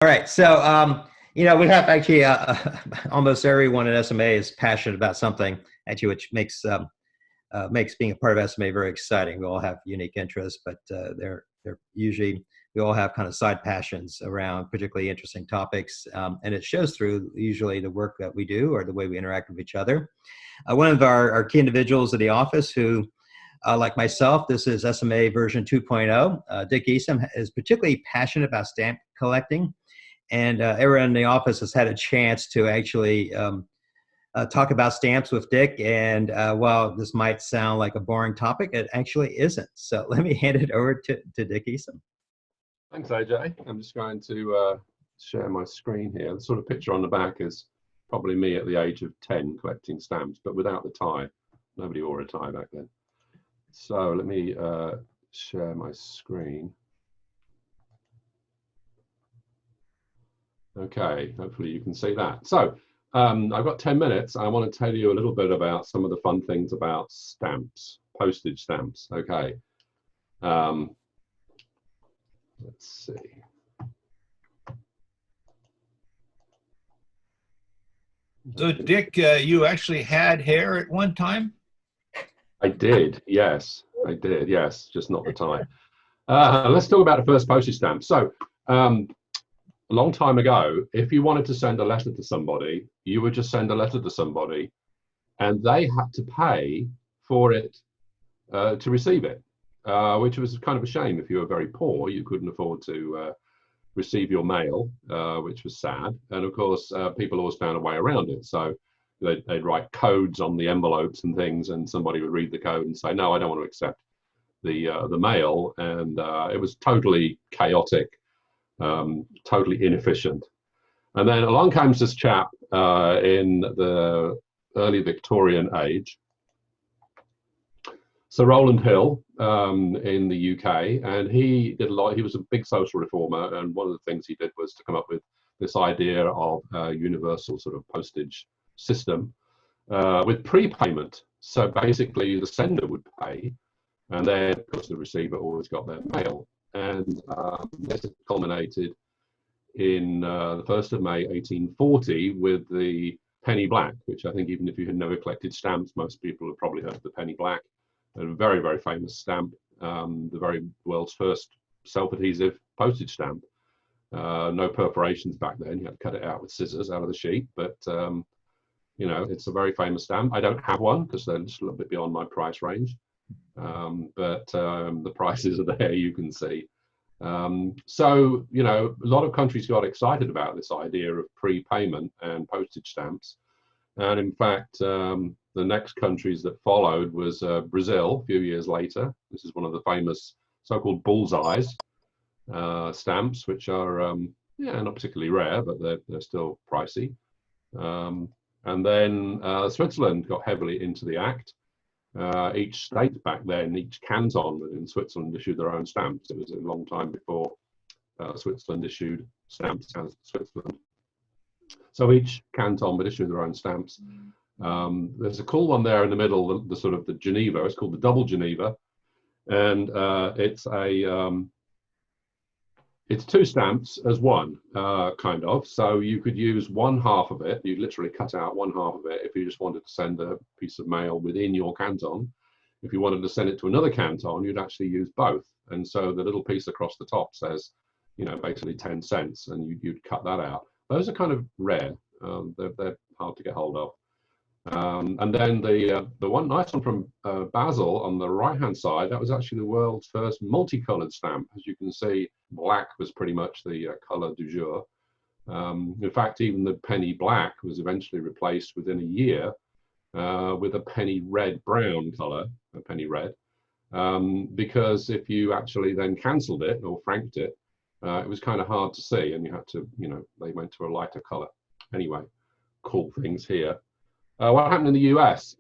All right. So, we have actually almost everyone at SMA is passionate about something, actually, which makes being a part of SMA very exciting. We all have unique interests, but they're usually we all have kind of side passions around particularly interesting topics, and it shows through usually the work that we do or the way we interact with each other. One of our key individuals at the office who like myself, this is SMA version 2.0. Dick Eassom is particularly passionate about stamp collecting. And everyone in the office has had a chance to actually talk about stamps with Dick. And while this might sound like a boring topic, it actually isn't. So let me hand it over to Dick Eassom. Thanks, AJ. I'm just going to share my screen here. The sort of picture on the back is probably me at the age of 10 collecting stamps, but without the tie. Nobody wore a tie back then. So let me share my screen. Okay, hopefully you can see that. So I've got 10 minutes. I want to tell you a little bit about some of the fun things about stamps, postage stamps. Okay. Let's see. So Dick, you actually had hair at one time? I did, yes. I did, yes, just not the tie. Let's talk about the first postage stamp. So a long time ago, if you wanted to send a letter to somebody, you would just send a letter to somebody and they had to pay for it to receive it, which was kind of a shame. If you were very poor, you couldn't afford to receive your mail, which was sad. And of course, people always found a way around it. So they'd write codes on the envelopes and things, and somebody would read the code and say, no, I don't want to accept the mail. And it was totally chaotic. Totally inefficient. And then along comes this chap in the early Victorian age, Sir Rowland Hill in the UK, and he did a lot. He was a big social reformer, and one of the things he did was to come up with this idea of a universal sort of postage system with prepayment. So basically the sender would pay, and then of course the receiver always got their mail. And this culminated in the 1st of May 1840 with the penny black, which I think even if you had never collected stamps, most people have probably heard of the penny black. A very, very famous stamp, the world's first self-adhesive postage stamp. No perforations back then, you had to cut it out with scissors out of the sheet, but it's a very famous stamp. I don't have one because they're just a little bit beyond my price range. But the prices are there, you can see. So, a lot of countries got excited about this idea of prepayment and postage stamps. And in fact, the next countries that followed was Brazil a few years later. This is one of the famous so-called bullseyes stamps, which are, not particularly rare, but they're still pricey. And then Switzerland got heavily into the act. Each state back then, each canton within Switzerland issued their own stamps. It was a long time before Switzerland issued stamps as Switzerland. So each canton would issue their own stamps. There's a cool one there in the middle, the sort of the Geneva. It's called the double Geneva, and it's two stamps as one, kind of. So you could use one half of it. You literally cut out one half of it if you just wanted to send a piece of mail within your canton. If you wanted to send it to another canton, you'd actually use both. And so the little piece across the top says, basically 10 cents, and you'd cut that out. Those are kind of rare. They're hard to get hold of. And then the one nice one from Basel on the right-hand side, that was actually the world's first multicolored stamp. As you can see, black was pretty much the color du jour. In fact, even the penny black was eventually replaced within a year with a penny red-brown color, a penny red, because if you actually then cancelled it or franked it, it was kind of hard to see, and you had to, they went to a lighter color. Anyway, cool things here. What happened in the US?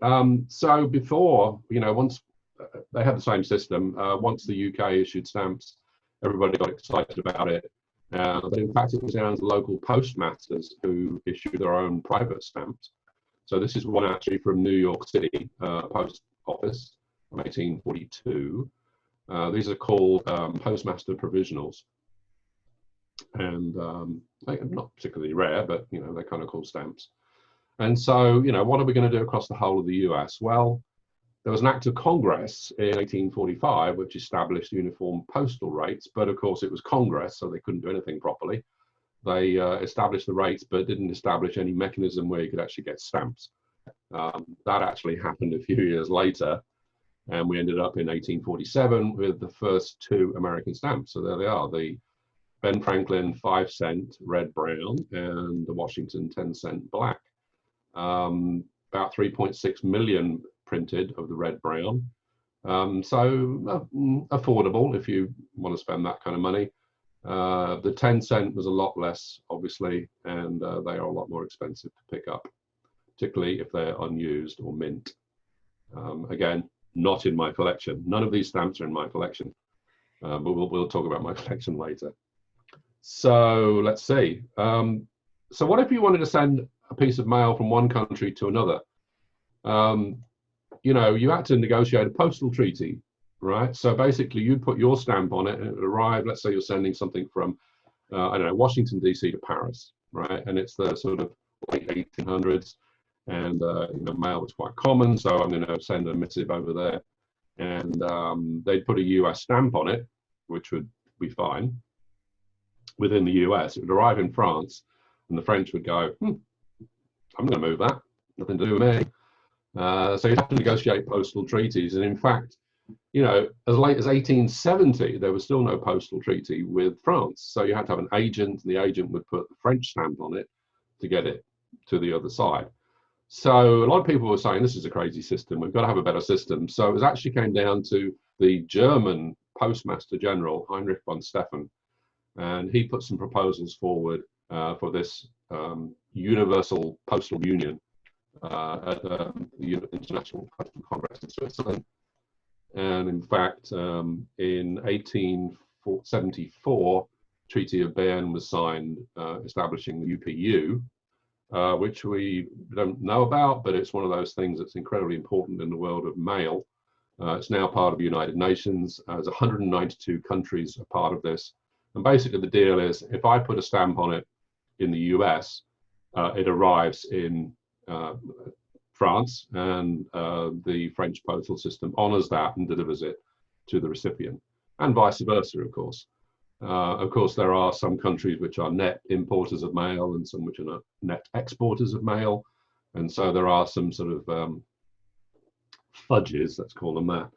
So before, once they had the same system, once the UK issued stamps, everybody got excited about it. But in fact, it was down to local postmasters who issued their own private stamps. So this is one actually from New York City Post Office from 1842. These are called postmaster provisionals. and they're not particularly rare, but they're kind of cool stamps. And so, what are we going to do across the whole of the US? Well, there was an act of Congress in 1845 which established uniform postal rates, but of course it was Congress, so they couldn't do anything properly. They established the rates, but didn't establish any mechanism where you could actually get stamps. That actually happened a few years later, and we ended up in 1847 with the first 2 American stamps. So there they are, the Ben Franklin 5-cent red brown and the Washington 10-cent black. About 3.6 million printed of the red brown. So affordable if you want to spend that kind of money. The 10-cent was a lot less, obviously, and they are a lot more expensive to pick up, particularly if they're unused or mint. Again, not in my collection. None of these stamps are in my collection, but we'll talk about my collection later. So let's see. So what if you wanted to send a piece of mail from one country to another? You had to negotiate a postal treaty, right? So basically you'd put your stamp on it and it would arrive. Let's say you're sending something from, I don't know, Washington, DC to Paris, right? And it's the sort of late 1800s, and mail was quite common. So I'm going to send a missive over there, and they'd put a US stamp on it, which would be fine within the US. It would arrive in France, and the French would go, I'm going to move that, nothing to do with me. So you'd have to negotiate postal treaties. And in fact, as late as 1870, there was still no postal treaty with France. So you had to have an agent, and the agent would put the French stamp on it to get it to the other side. So a lot of people were saying, this is a crazy system, we've got to have a better system. So it actually came down to the German Postmaster General, Heinrich von Stephan, and he put some proposals forward for this universal postal union at the International Postal Congress in Switzerland. And in fact, in 1874, Treaty of Berne was signed establishing the UPU, which we don't know about, but it's one of those things that's incredibly important in the world of mail. It's now part of the United Nations. There's 192 countries a part of this. And basically the deal is, if I put a stamp on it in the US, it arrives in France, and the French postal system honors that and delivers it to the recipient, and vice versa, of course. Of course, there are some countries which are net importers of mail and some which are not net exporters of mail. And so there are some sort of fudges, let's call them that,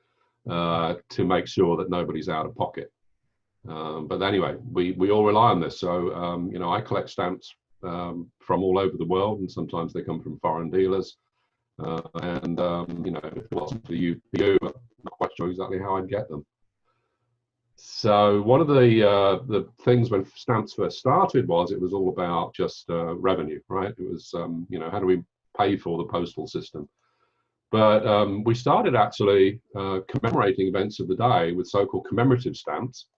to make sure that nobody's out of pocket. But anyway, we all rely on this. So, I collect stamps from all over the world, and sometimes they come from foreign dealers. If it wasn't for the UPU, I'm not quite sure exactly how I'd get them. So one of the things when stamps first started was it was all about just revenue, right? It was, how do we pay for the postal system? But we started actually commemorating events of the day with so-called commemorative stamps.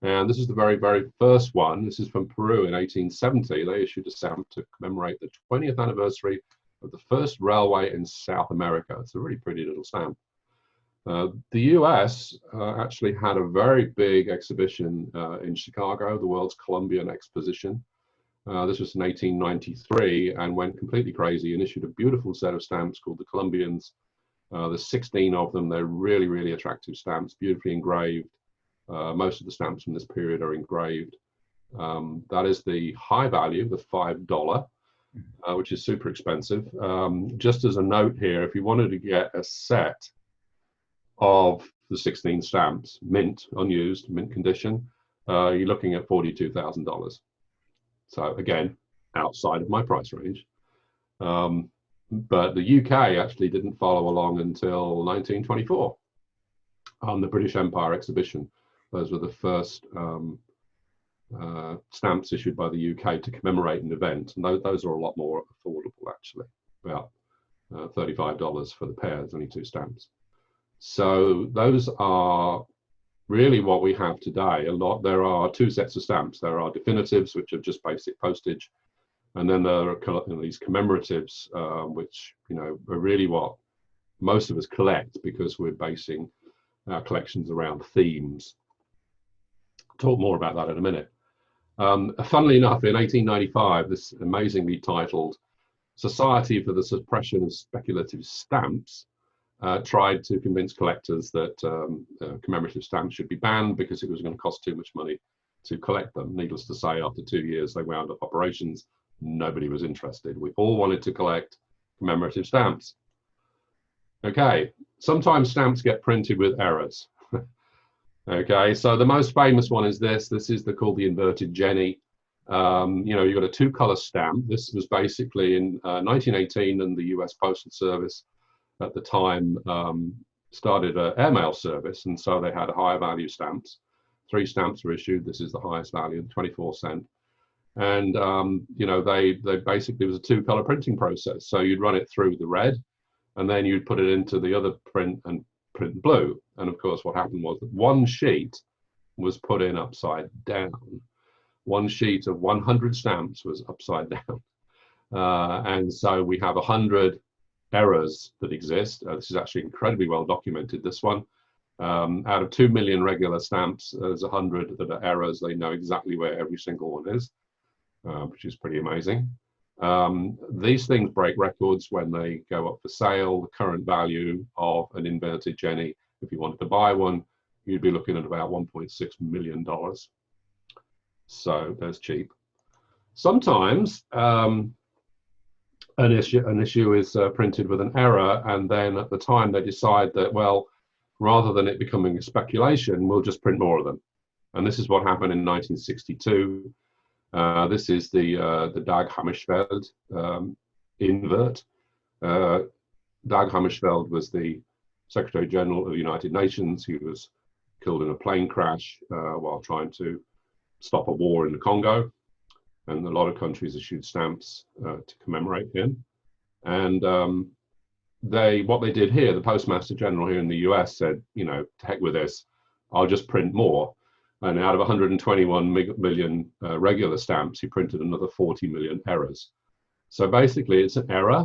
And this is the very, very first one. This is from Peru in 1870. They issued a stamp to commemorate the 20th anniversary of the first railway in South America. It's a really pretty little stamp. The US actually had a very big exhibition in Chicago, the World's Columbian Exposition. This was in 1893 and went completely crazy and issued a beautiful set of stamps called the Columbians. There's 16 of them. They're really, really attractive stamps, beautifully engraved. Most of the stamps from this period are engraved. That is the high value, the $5, which is super expensive. Just as a note here, if you wanted to get a set of the 16 stamps, mint, unused, mint condition, you're looking at $42,000. So again, outside of my price range. But the UK actually didn't follow along until 1924 on the British Empire exhibition. Those were the first stamps issued by the UK to commemorate an event. And those are a lot more affordable, actually, about $35 for the pair. There's only 2 stamps. So those are really what we have today. There are 2 sets of stamps. There are definitives, which are just basic postage, and then there are these commemoratives, which are really what most of us collect because we're basing our collections around themes. Talk more about that in a minute. Funnily enough, in 1895, this amazingly titled Society for the Suppression of Speculative Stamps tried to convince collectors that commemorative stamps should be banned because it was going to cost too much money to collect them. Needless to say, after 2 years, they wound up operations. Nobody was interested. We all wanted to collect commemorative stamps. Okay, sometimes stamps get printed with errors. Okay, so the most famous one is this. This is called the inverted Jenny. You know, you've got a two-color stamp. This was basically in 1918, and the US Postal Service at the time started an airmail service, and so they had higher value stamps. 3 stamps were issued. This is the highest value, 24 cent. And you know, they basically, it was a 2-color printing process. So you'd run it through the red, and then you'd put it into the other print and print blue. And of course, what happened was that one sheet was put in upside down. One sheet of 100 stamps was upside down. And so we have 100 errors that exist. This is actually incredibly well documented, this one. Out of 2 million regular stamps, there's 100 that are errors. They know exactly where every single one is, which is pretty amazing. These things break records when they go up for sale. The current value of an inverted Jenny, if you wanted to buy one, you'd be looking at about $1.6 million. So that's cheap. Sometimes an issue is printed with an error, and then at the time they decide that, well, rather than it becoming a speculation, we'll just print more of them. And this is what happened in 1962. This is the Dag Hammarskjöld invert. Dag Hammarskjöld was the Secretary General of the United Nations. He was killed in a plane crash while trying to stop a war in the Congo. And a lot of countries issued stamps to commemorate him. And what they did here, the Postmaster General here in the US said, you know, to heck with this, I'll just print more. And out of 121 million regular stamps, he printed another 40 million errors. So basically, it's an error.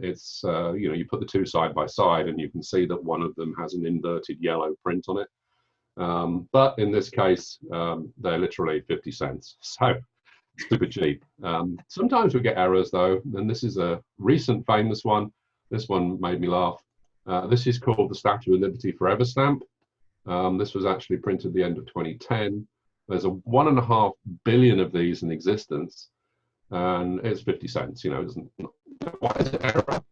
It's, you know, you put the two side by side and you can see that one of them has an inverted yellow print on it. But in this case, they're literally 50 cents. So super cheap. Sometimes we get errors though, and this is a recent famous one. This one made me laugh. This is called the Statue of Liberty Forever stamp. This was actually printed at the end of 2010. There's a 1.5 billion of these in existence, and it's 50 cents. You know, why is it error?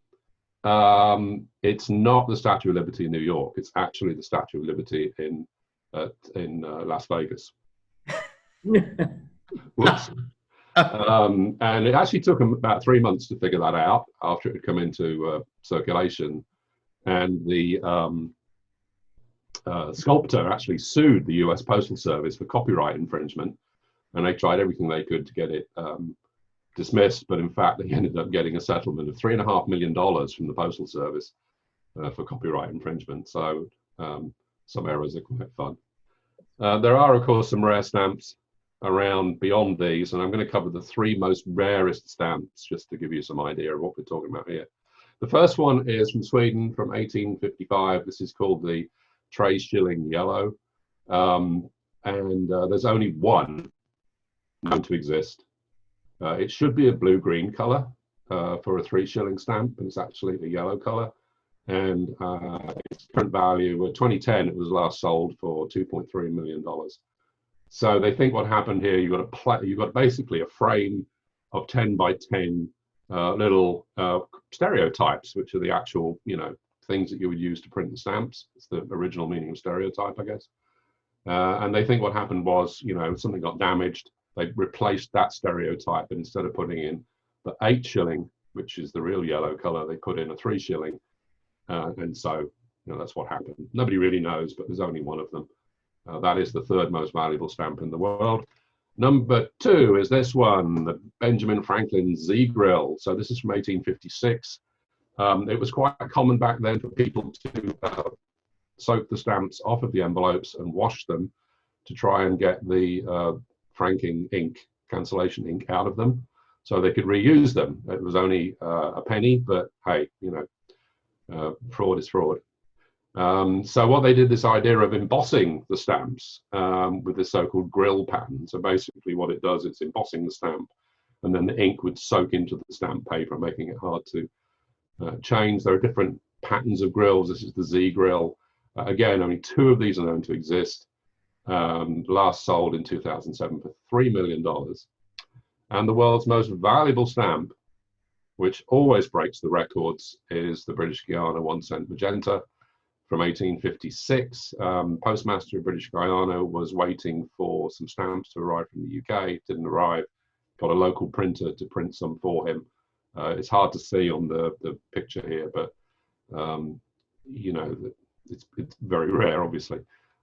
It's not the Statue of Liberty in New York. It's actually the Statue of Liberty in Las Vegas. Whoops. And it actually took them about 3 months to figure that out after it had come into circulation. And the sculptor actually sued the US Postal Service for copyright infringement. And they tried everything they could to get it dismissed. But in fact, they ended up getting a settlement of $3.5 million from the Postal Service for copyright infringement. So some errors are quite fun. There are, of course, some rare stamps around beyond these, and I'm going to cover the 3 most rarest stamps just to give you some idea of what we're talking about here. The first one is from Sweden from 1855. This is called the Tre Shilling Yellow, and there's only one known to exist. It should be a blue-green color for a 3 shilling stamp, but it's actually a yellow color. And its current value, in 2010, it was last sold for $2.3 million. So they think what happened here, you've got basically a frame of 10 by 10 little stereotypes, which are the actual, you know, things that you would use to print the stamps. It's the original meaning of stereotype, I guess. And they think what happened was, you know, something got damaged. They replaced that stereotype, and instead of putting in the 8 shilling, which is the real yellow color, they put in a 3 shilling. And so, you know, that's what happened. Nobody really knows, but there's only one of them. That is the 3rd most valuable stamp in the world. Number 2 is this one, the Benjamin Franklin Z Grill. So this is from 1856. It was quite common back then for people to soak the stamps off of the envelopes and wash them to try and get the franking ink, cancellation ink out of them so they could reuse them. It was only a penny, but hey, you know, fraud is fraud. So what they did, this idea of embossing the stamps with this so-called grill pattern. So basically what it does, it's embossing the stamp, and then the ink would soak into the stamp paper, making it hard to change. There are different patterns of grills. This is the Z grill. Again, only 2 of these are known to exist. Last sold in 2007 for $3 million. And the world's most valuable stamp, which always breaks the records, is the British Guiana 1-cent magenta from 1856. Postmaster of British Guiana was waiting for some stamps to arrive from the UK. Didn't arrive. Got a local printer to print some for him. It's hard to see on the picture here, but you know, it's very rare, obviously.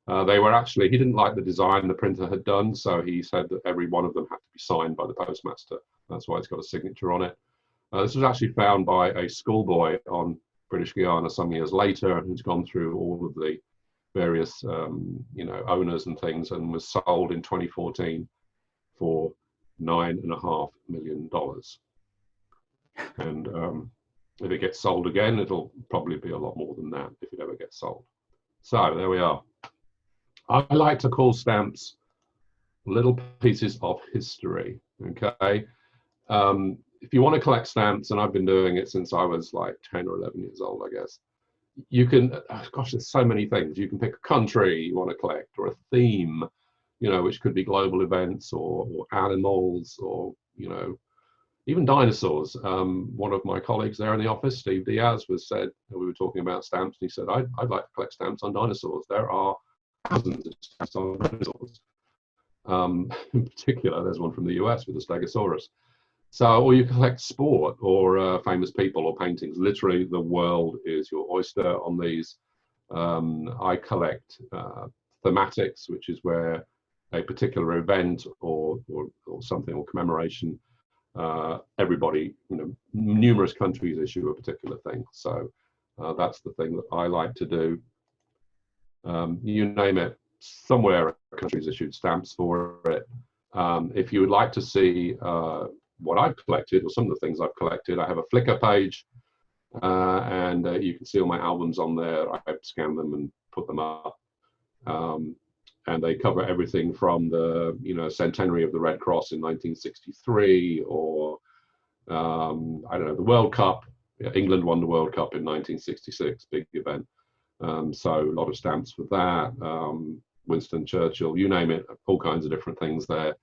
They were actually, he didn't like the design the printer had done, so he said that every one of them had to be signed by the postmaster. That's why it's got a signature on it. This was actually found by a schoolboy on British Guiana some years later, who's gone through all of the various you know, owners and things, and was sold in 2014 for $9.5 million. And if it gets sold again, it'll probably be a lot more than that if it ever gets sold. So there we are. I like to call stamps little pieces of history, okay? If you want to collect stamps, and I've been doing it since I was like 10 or 11 years old, I guess, you can, gosh, there's so many things. You can pick a country you want to collect, or a theme, you know, which could be global events or animals, or, you know, even dinosaurs. One of my colleagues there in the office, Steve Diaz, said, we were talking about stamps, and he said, I'd like to collect stamps on dinosaurs. There are thousands of stamps on dinosaurs. In particular, there's one from the US with the Stegosaurus. So, or you collect sport or famous people or paintings. Literally, the world is your oyster on these. I collect thematics, which is where a particular event or something, or commemoration, everybody, you know, numerous countries issue a particular thing. So that's the thing that I like to do. You name it, somewhere countries issued stamps for it. If you would like to see what I've collected, or some of the things I've collected, I have a Flickr page, and you can see all my albums on there. I scan them and put them up, and they cover everything from the, you know, centenary of the Red Cross in 1963, or I don't know, the World Cup. England won the World Cup in 1966, big event. So a lot of stamps for that. Winston Churchill, you name it, all kinds of different things there.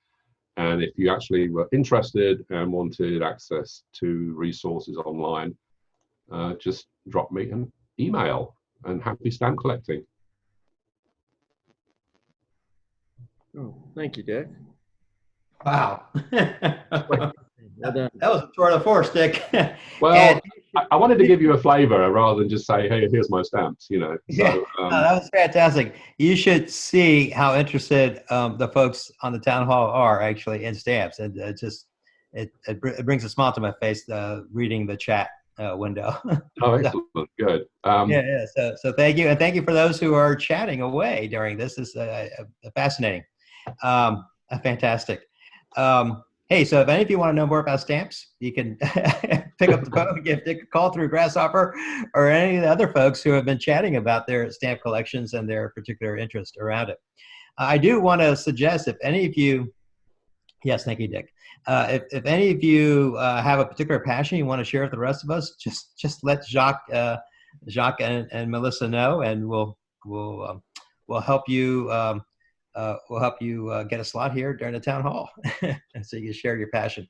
And if you actually were interested and wanted access to resources online, just drop me an email, and happy stamp collecting. Oh, thank you, Dick. Wow. Well done. That was a tour de force, Dick. Well, And- I wanted to give you a flavor rather than just say, hey, here's my stamps, you know. Yeah. So, No, that was fantastic. You should see how interested the folks on the town hall are actually in stamps, and it brings a smile to my face reading the chat window. oh, excellent, good. Yeah. So thank you, and thank you for those who are chatting away during this. This is fascinating, fantastic. Hey, so if any of you want to know more about stamps, you can pick up the phone and give Dick a call through Grasshopper, or any of the other folks who have been chatting about their stamp collections and their particular interest around it. I do want to suggest, if any of you, yes, thank you, Dick. If any of you have a particular passion you want to share with the rest of us, just let Jacques and Melissa know, and we'll help you. We'll help you get a slot here during the town hall, so you can share your passion.